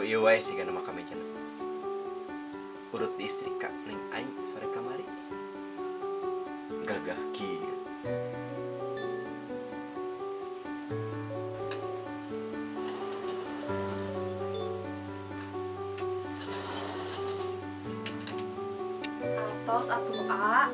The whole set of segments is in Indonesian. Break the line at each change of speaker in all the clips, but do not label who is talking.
ieu wae siga nama kamejana. Urut diistrika ning aing sore kamari. Gagah kieu.
Tos atuh A.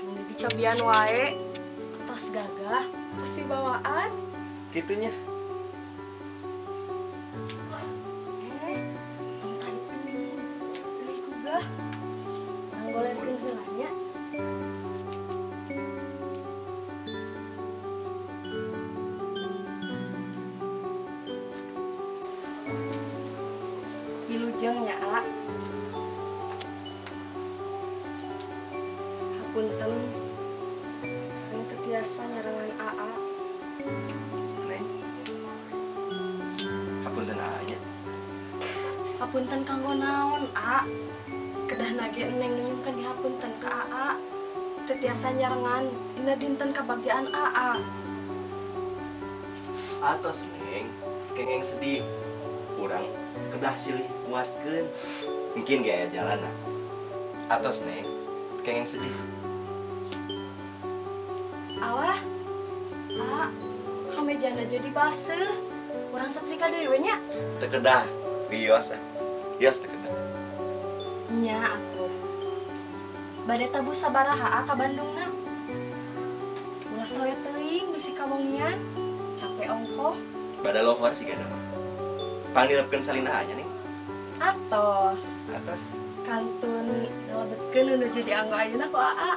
Mun dicobian wae. Tos gagah, tos wibawaan.
Kitunya.
Tong tadi deui gugah. Nganggolerkeun heulanya. Wilujeng nya A. Hapunten. Yang tetiasa nyarangan AA.
Neng. Hapunten anya.
Hapunten kanggo naon, A? Kedah nage eneng nuyungkeun dihapunten ka AA. Tetiasa nyarengan dina dinten kabagjaan AA.
Atos neng, kengeng sedih. Urang kedah silih muatkeun. Mungkin gaya jalan. Atos neng, kengeng sedih.
Alah, A, kamejana jadi baseuh. Urang setrika deui we nya.
Teu kedah, wios. Wios teu kedah.
Nya atuh. Bade tabus sabaraha A ka Bandungna. Ulah soe teuing bisi kamongian. Capek ongkoh.
Bada lohor siga nama. Panilepkeun salina anya nih.
Atos.
Atos.
Kantun ngelebetkeun nuju di anggo ayeuna ku AA.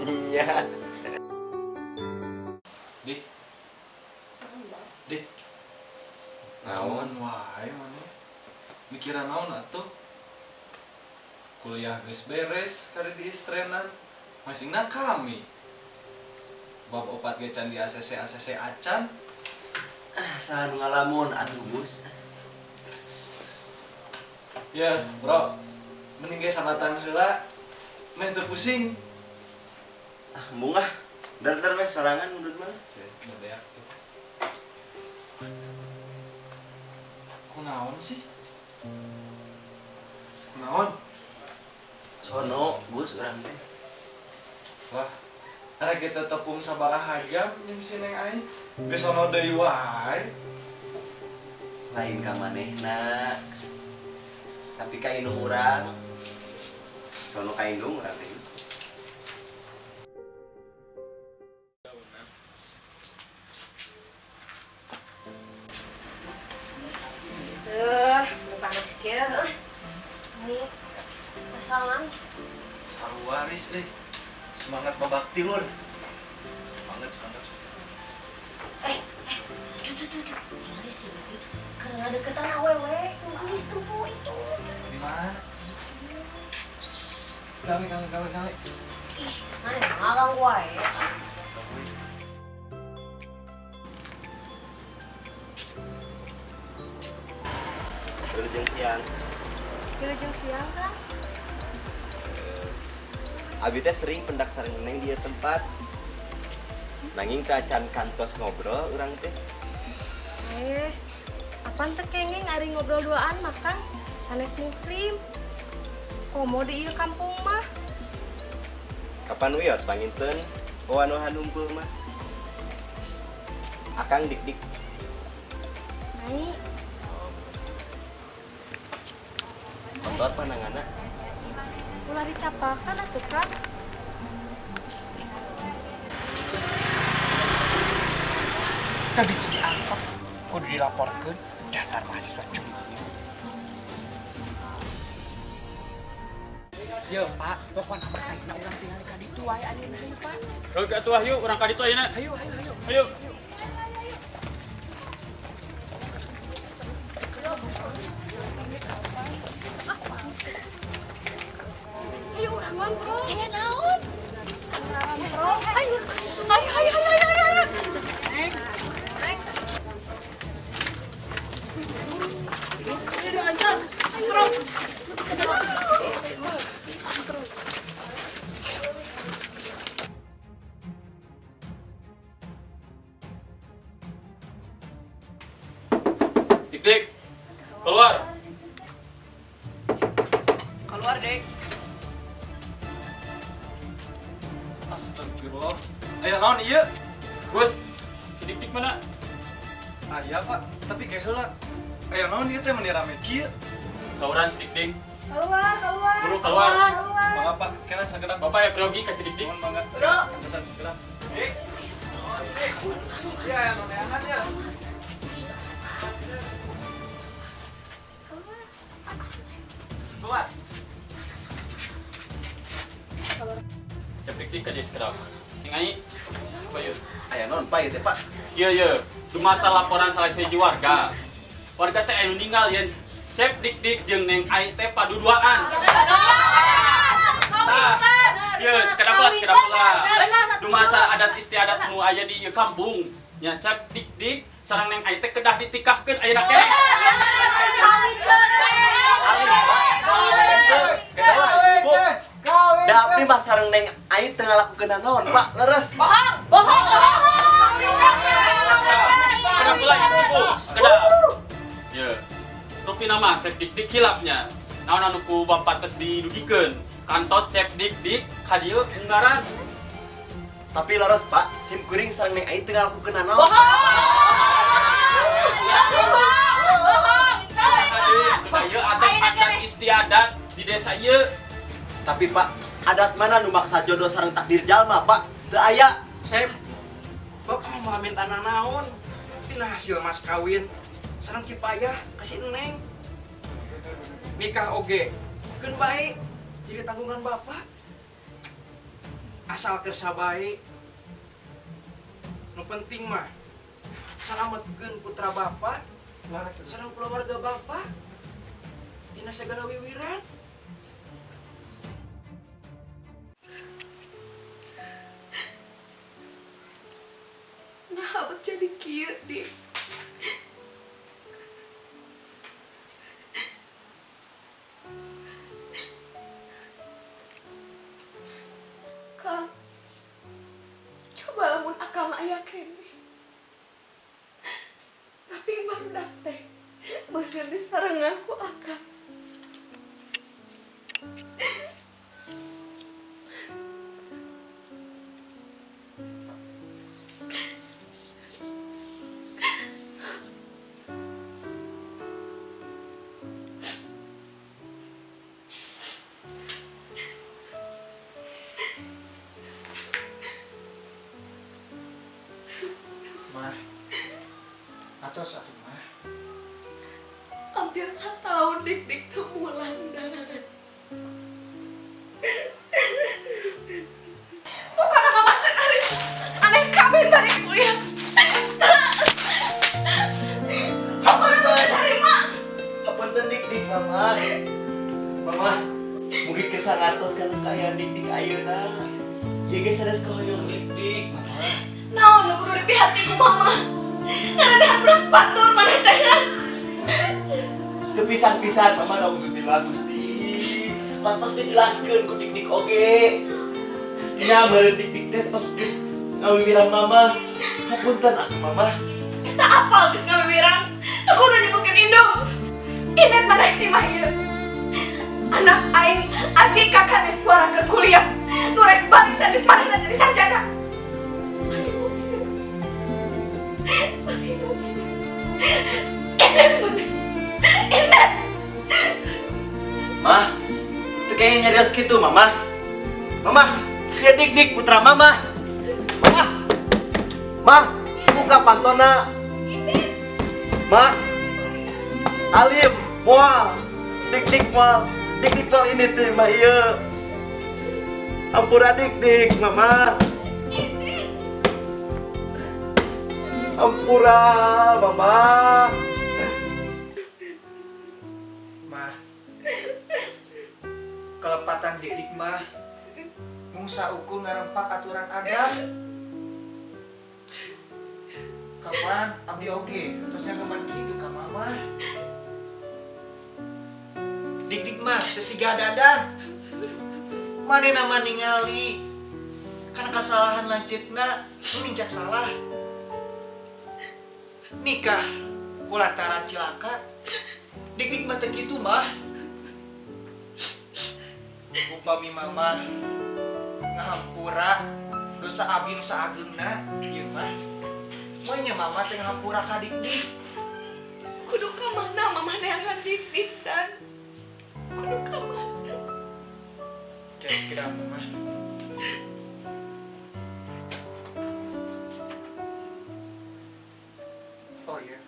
Nya.
Dik. Dik. Naon wae maneh. Mikiran naon atuh? Kuliah geus beres kari di istrenan. Masingna kami. Bab opat ge can di ACC acan.
Saha nu ngalamun atuh Gus.
Ya, bro. Mending ge sabatang heula. Meh teu pusing.
Embung ah. Dar we sorangan mundur mah.
Bebeak. Kunaon sih? Kunaon?
Sono Gus urang teh.
Wah, arek kita tepung sabaraha jam jeung si Neng Ai. Geus sono deui wae.
Lain ka manehna. Tapi ka indung urang. Sono ka indung urang teh Gus.
Panas kieu. Ini pasangan
Saruwaris semangat babakti lur. Semangat.
tuh. Lari sih. Karena deketan awewe, gelis tuh itu.
Di mana? Gawe.
Ih, mana ngalang wae.
Wilujeng siang.
Wilujeng siang kan?
Abi teh sering pendak sareng Neng di tempat. Nanging kacan kantos ngobrol urang teh.
Apaan teh kenging ari ngobrol duaan makan sanes mukrim. Komo di ieu kampung mah.
Kapan wios panginten? Anu hanumpul mah. Akang dik-dik.
Ai,
Motor pananganna.
ulah dicapakan atuh kan?
Gak bisa diangkat, kudu dilaporkan dasar mahasiswa curi. Yo Pak, pokoknya mah kayaknya orang tinggal di itu wae ayeuna hayu Pak.
Rok atuh ayo urang ka ditu ayeuna.
Hayu.
Ayo.
Ayo urang bro. Aya naon? Urang bro. Ayo.
Dik. Keluar.
Keluar, Dek.
Astagfirullah. Aya naon ieu?
Bos, si dik-dik mana?
Aya Pak, tapi kayak heula. Aya naon ieu teh meni rame kieu?
Sauran si dik-dik.
Keluar, keluar.
Buru keluar.
Mangga Pak, kena sagedak
Bapak ya pergi ke si dik-dik.
mohon mangga.
Bro.
Pesan sagedak. Ya, aya noneangan ya.
Keluar. Cep dik-dik ka dia sekedap. Tingai. Apa yuk?
Aya naon Pak ieu teh Pak?
Iya. Itu masa laporan salah siji warga. Warga teh anu ninggal yen Cep dik-dik jeung Neng Ai teh paduduaan. Nah, iya sekedap lah. Itu masa adat istiadat nu aya di ieu kampung. Nya Cep dik-dik sareng Neng Ai teh kedah ditikahkeun ayeuna keneh.
Bu, da abdi mah sareng Neng Ai teu ngalakukeun naon Pak, leres.
Sekedap pula ibu-ibu, sekedap. Iya. Rupi nama Cep dik-dik hilapnya. Naon anu ku bapak tes didugikeun. Kantos Cep dik-dik ka dieu unggaran.
Tapi leres Pak, sim kuring sareng Neng Ai teu ngalakukeun naon.
Ieu atas adat istiadat di desa ieu.
Tapi Pak, adat mana nu maksa jodoh sareng takdir jalma Pak? Teu aya.
Sep, Bapak mau minta naon? Tina hasil mas kawin. Sareng kipayah kasih Neng. Nikah oge. Keun bae. Jadi tanggungan Bapak. Asal kersa bae. Nu penting mah salametkeun putra Bapak. Sareng keluarga Bapak. Tina segala wiwiran.
Nah, abad jadi kieu, Dik. Kang, coba lamun akang aya kene. Tapi barudak teh beungeun disarengan ku akang.
Mah, atos atuh mah.
Hampir 1 tahun dik-dik teu mulang dan bukan akabat teh dari aneh kawin dari kuliah.
Hapunten.
Terima.
Hapunten dik-dik Mama. Mama, mugi kesang atos kana kaayaan dik-dik ayeuna. Ieu ge sanes kahoyong dik-dik Mama.
Naon nu kudu dipihati ku mama? Ngaradehan budak batur maneh teh.
Teu pisan-pisan Mama da wujud bila Gusti. Pantos dijelaskeun ku dik-dik oge. Nya meureun dik-dik teh tos geus ngawiwirang Mama. Hapunten atuh Mama.
Eta apal geus ngawirang. Teu kudu nyebutkeun indung. Inet maneh ti mah ieu. Anak aing adi kakane suara ke kuliah. Nu rek balik sadis manehna jadi sarjana. Inet maneh. Inet.
Mah, teu kayaknya nyarios kitu Mama. Mama, ya dik-dik putra Mama. Mama. Mah, buka pantona. Mah. Alim, moal. Dik-dik moal. Dik-dik moal ini teh mah ieu. Ampura dik-dik, Mama. Ampura, Mama.
Mah, kelepatan dik-dik mah mungsa ukur ngarempak aturan adat. Kapan abdi oge terus nyanggaman kitu ka mama. Dik-dik mah teu siga dadan. Manehna mah ningali kana kasalahan lanceutna nu mincak salah. Nikah kulantaran cilaka Dik-dik mah teu kitu mah. Upami mama ngahampura dosa abi nu saageungna, ieu mah. Moy nya mama teh ngahampura ka dik-dik.
Kudu ka mana mama neangan dik-dik dan kudu ka mana?
Kira-kira mama. Oh iya.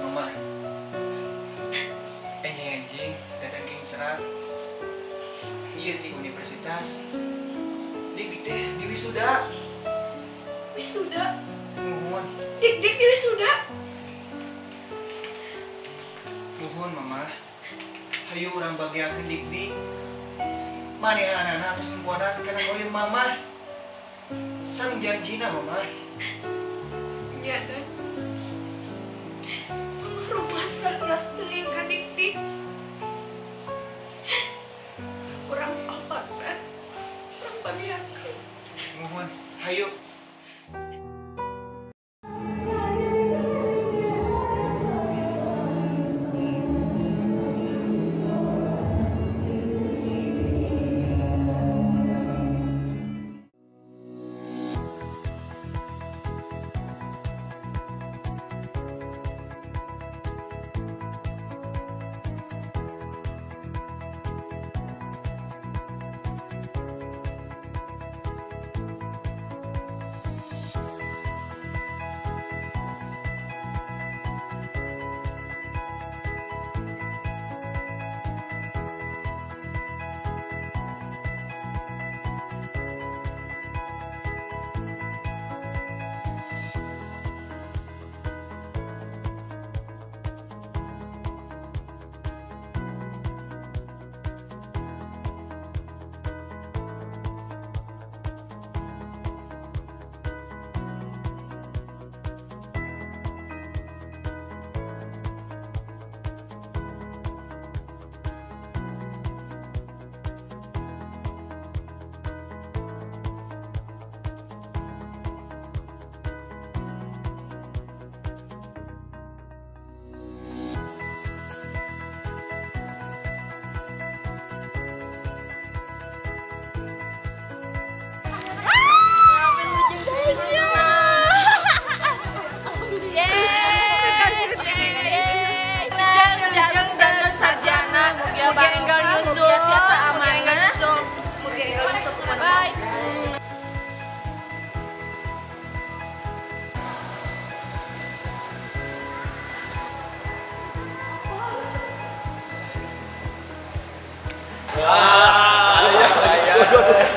Mama. Anjing, dadang serat. Iya di universitas. Dik-dik teh di wisuda.
Wisuda?
Nuhun.
Dik-dik di wisuda?
Nuhun mama. Hayu urang bagiakeun dik-dik. Manehanana terus ngkuanan kana hoyong mama. Sareng janjina mama.
Ya dan mama rumah saras teuing ka dik-dik. Urang opat kan? Urang bagiakeun.
Nuhun. Hayu.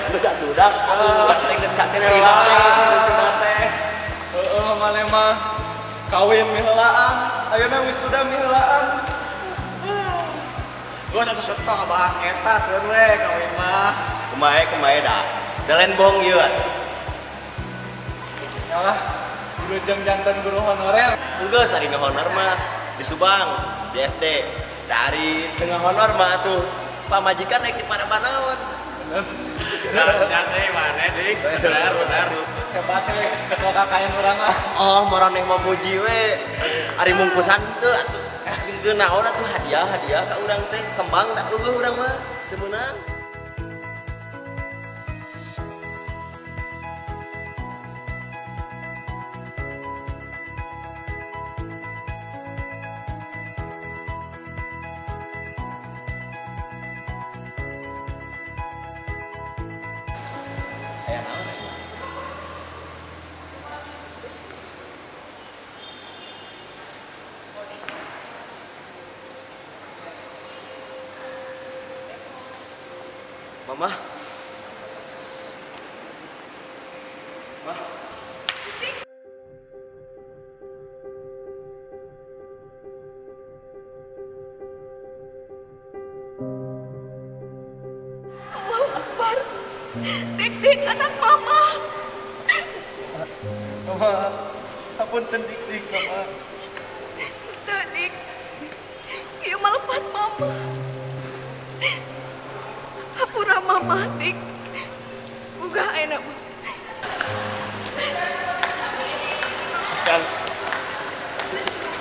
Bisa dudak, geus ka senterina teh.
Heeh, mane mah kawin miheulaan, ayeuna wisuda miheulaan.
Gua satu-satu ngabahas eta keur we kawin mah.
Kumahe dah. Dalen bong ieu.
Yalah, guru jantan guru honorer.
Enggeus ari honor mah di Subang, di SD. Dari tengah honor mah atuh pamajikan naik di mana-manaon.
Dahsyat euy maneh dik. Benar.
Hebat we sekolah kakayan urang mah.
Oh, maraneh mah muji we. Ari mungkusan teu atuh. Geus naon atuh hadiah ka urang teh. Kembang da eueuh urang mah. Teu meunang. Aya naon aya? Mama. Ma.
Allahu Akbar. Dik-dik anak mama.
Mama, hapunten dik-dik mama.
Teu dik. Ieu mah lepat mama. Hampura mama dik. Gugah enak.
Kan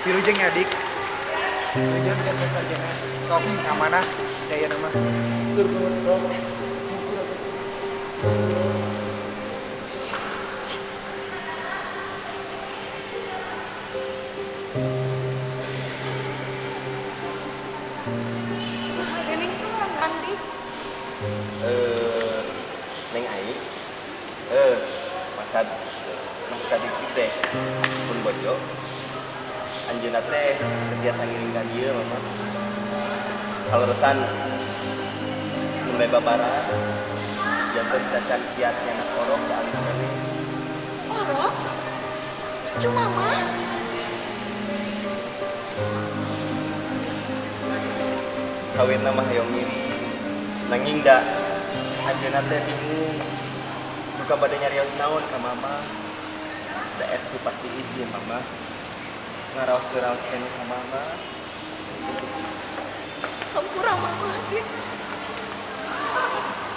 Wilujeng ya dik. Wilujeng kan saja sok sing amanah daya nama.
Gening sorangan dik.
Neng Ai. Maksad dik teh. Pun bojo. Anjeunna teh biasa ngiring ka dieu mama. Kaleresan mulai babara. Janten cacan kiatnya anak orok da alih kene.
Orok? Cuma mah.
Kawin nama hayong ngiri. Nanging da anjeunna teh bingung. Buka bade nyarios naon ka mama. Da estu pasti izin mama. Ngaraos teu raos kene ka mama.
Hampura mama dik.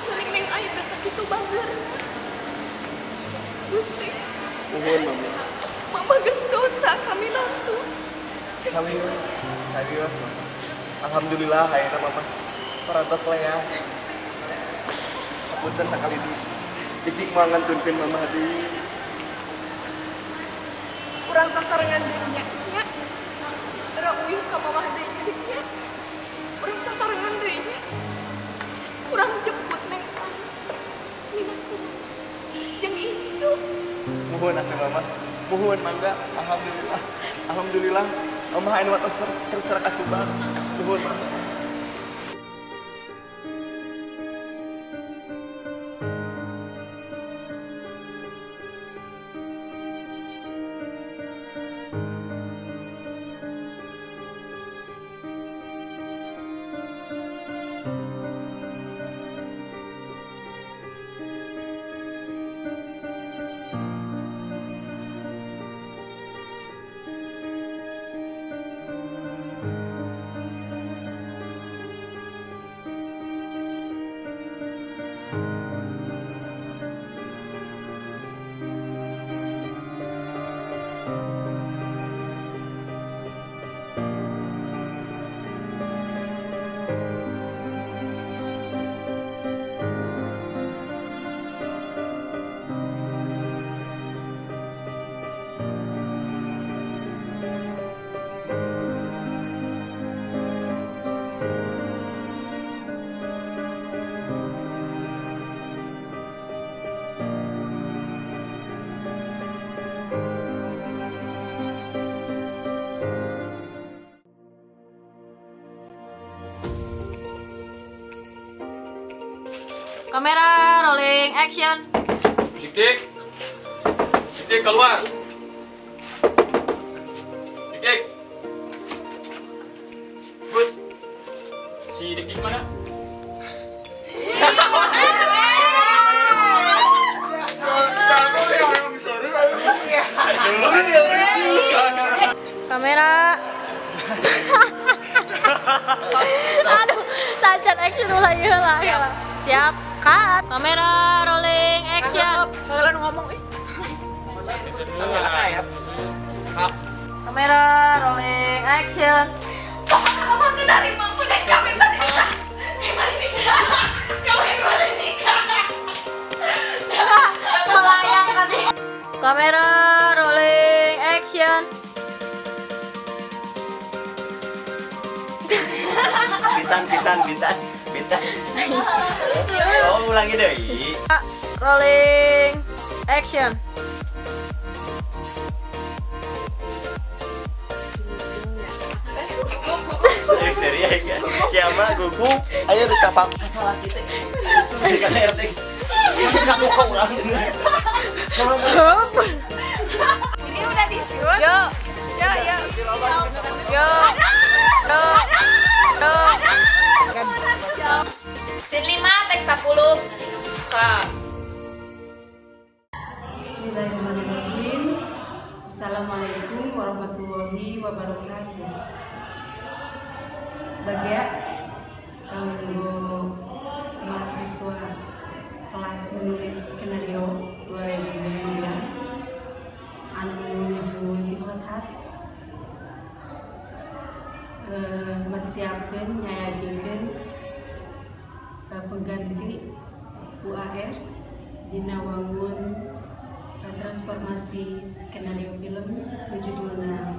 Sering neng aing teh sakitu banget. Gusti,
Nuhun mama.
mama geus dosa kami nantu.
Sawios mama. Alhamdulillah ayeuna mama parantos lea. Punten sakali dik mah ngantunkeun mama di.
Urang sasarengan dirinya nya. Tara uyuh ka mama deui nya. Urang sasarengan deui nya. Urang jemput neng minatku. Jeung Icu.
Muhun atuh mama. Muhun mangga. Alhamdulillah. Alhamdulillah. Mama anu terserah kasubah. Muhun mama.
Kamera rolling action.
Dik. Dik keluar. Dik. Bus. Si Dik mana?
Kamera. Aduh, sajan action mulai lah. Siap, cut. Kamera rolling action.
Soalnya ngomong
Kamera rolling action.
Mama kenari mampu deh kami balik nikah. Kami balik nikah.
Melayangkan nih. Kamera rolling action.
Bintan. Oh, ulangi deh.
Rolling action.
Serius kan? Siapa gugu? Ayo rekapang salah kita. Bukan RT. Kamu kau ulang.
Ini udah di shoot.
Yuk.
Scene 5 take 10. Kak.
Bismillahirrahmanirrahim. Assalamualaikum warahmatullahi wabarakatuh. Bagia kanggo mahasiswa kelas menulis skenario 2015 anu nuju di hotat mersiapkan nyayagikeun pengganti UAS dina wangun transformasi skenario film nu judulna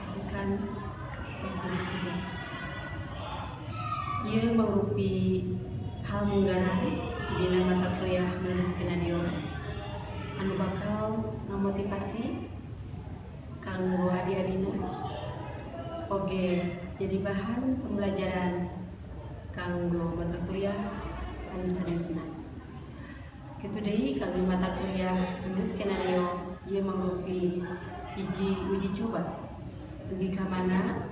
Isukan Polisi. Ieu mangrupi hal munggaran dina mata kuliah menulis skenario anu bakal ngamotivasi kanggo adi-adina oge jadi bahan pembelajaran kanggo mata kuliah anu sanesna. Kitu deui kanggo mata kuliah menulis skenario ieu mangrupi hiji uji coba dugi ka mana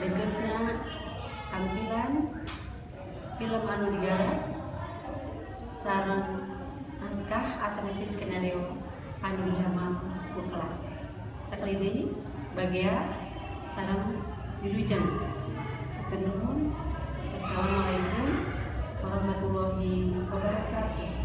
legetna tampilan film anu digarap sareng naskah alternatif skenario anu didamel ku kelas. Sakali deui bagea sareng wilujeng. Hatur nuhun. Assalamualaikum warahmatullahi wabarakatuh.